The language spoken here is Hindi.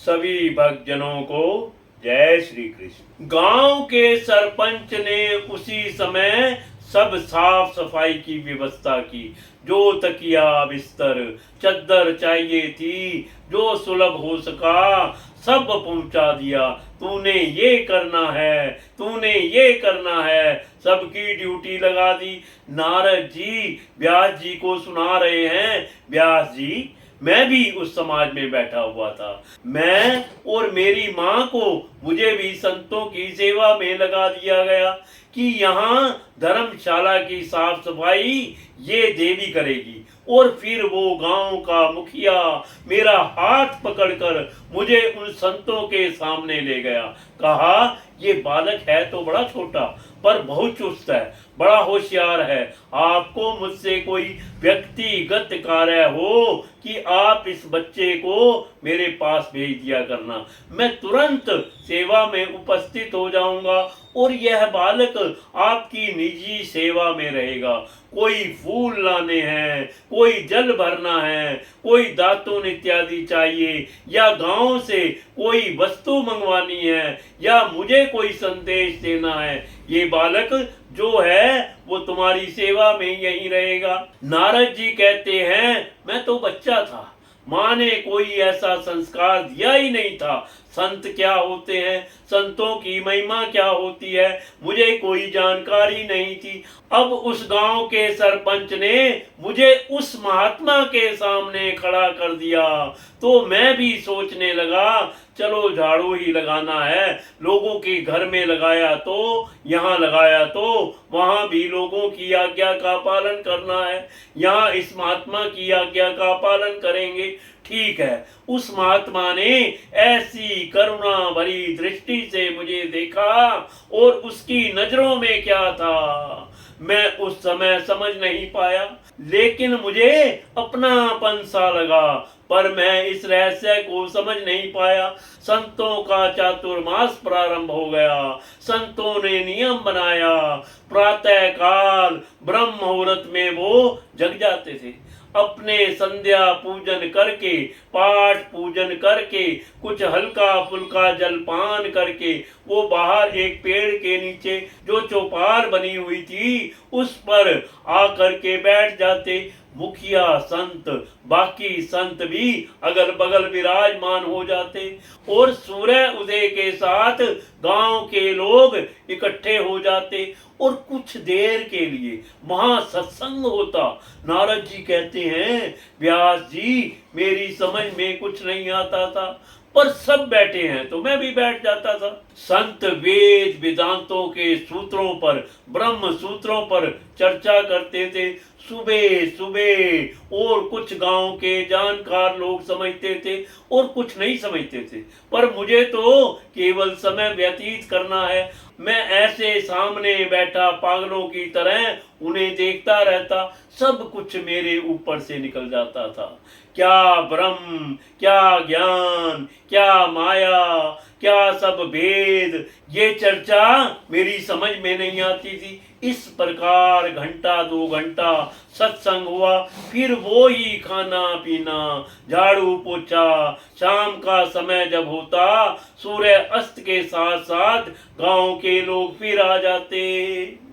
सभी भक्तजनों को जय श्री कृष्ण। गांव के सरपंच ने उसी समय सब साफ सफाई की व्यवस्था की। जो तकिया बिस्तर चद्दर चाहिए थी, जो सुलभ हो सका, सब पहुंचा दिया। तूने ये करना है, तूने ये करना है, सबकी ड्यूटी लगा दी। नारद जी व्यास जी को सुना रहे हैं, व्यास जी मैं भी उस समाज में बैठा हुआ था। मैं और मेरी माँ को मुझे भी संतों की सेवा में लगा दिया गया कि यहाँ धर्मशाला की साफ सफाई ये देवी करेगी। और फिर वो गांव का मुखिया मेरा हाथ पकड़कर मुझे उन संतों के सामने ले गया। कहा ये बालक है तो बड़ा छोटा पर बहुत चुस्त है, बड़ा होशियार है। आपको मुझसे कोई व्यक्तिगत कार्य हो कि आप इस बच्चे को मेरे पास भेज दिया करना, मैं तुरंत सेवा में उपस्थित हो जाऊंगा और यह बालक आपकी निजी सेवा में रहेगा। कोई फूल लाने हैं, कोई जल भरना है, कोई दातुन इत्यादि चाहिए, या गांव से कोई वस्तु मंगवानी है, या मुझे कोई संदेश देना है, ये बालक जो है वो तुम्हारी सेवा में यही रहेगा। नारद जी कहते हैं मैं तो बच्चा था, माँ ने कोई ऐसा संस्कार दिया ही नहीं था। संत क्या होते हैं, संतों की महिमा क्या होती है, मुझे कोई जानकारी नहीं थी। अब उस गांव के सरपंच ने मुझे उस महात्मा के सामने खड़ा कर दिया तो मैं भी सोचने लगा चलो झाड़ू ही लगाना है। लोगों के घर में लगाया तो यहाँ लगाया तो वहां भी लोगों की आज्ञा का पालन करना है, यहाँ इस महात्मा की आज्ञा का पालन करेंगे। ठीक है, उस महात्मा ने ऐसी करुणा भरी दृष्टि से मुझे देखा और उसकी नजरों में क्या था मैं उस समय समझ नहीं पाया, लेकिन मुझे अपनापन सा लगा, पर मैं इस रहस्य को समझ नहीं पाया। संतों का चातुर्मास प्रारंभ हो गया। संतों ने नियम बनाया, प्रातः काल ब्रह्म मुहूर्त में वो जग जाते थे। अपने संध्या पूजन करके, पाठ पूजन करके, कुछ हल्का फुल्का जलपान करके वो बाहर एक पेड़ के नीचे जो चौपाल बनी हुई थी उस पर आकर के बैठ जाते। मुखिया संत, बाकी संत भी अगल बगल विराजमान हो जाते और सूर्य उदय के साथ गांव के लोग इकट्ठे हो जाते और कुछ देर के लिए महासत्संग होता। नारद जी कहते हैं व्यास जी मेरी समझ में कुछ नहीं आता था, पर सब बैठे हैं तो मैं भी बैठ जाता था। संत वेद वेदांतों के सूत्रों पर, ब्रह्म सूत्रों पर चर्चा करते थे सुबह सुबह, और कुछ गांव के जानकार लोग समझते थे और कुछ नहीं समझते थे, पर मुझे तो केवल समय व्यतीत करना है। मैं ऐसे सामने बैठा पागलों की तरह उन्हें देखता रहता, सब कुछ मेरे ऊपर से निकल जाता था। क्या ब्रह्म, क्या ज्ञान, क्या माया, क्या सब भेद, ये चर्चा मेरी समझ में नहीं आती थी। इस प्रकार घंटा दो घंटा सत्संग हुआ, फिर वो ही खाना पीना, झाड़ू पोछा। शाम का समय जब होता सूर्य अस्त के साथ साथ गांव के लोग फिर आ जाते।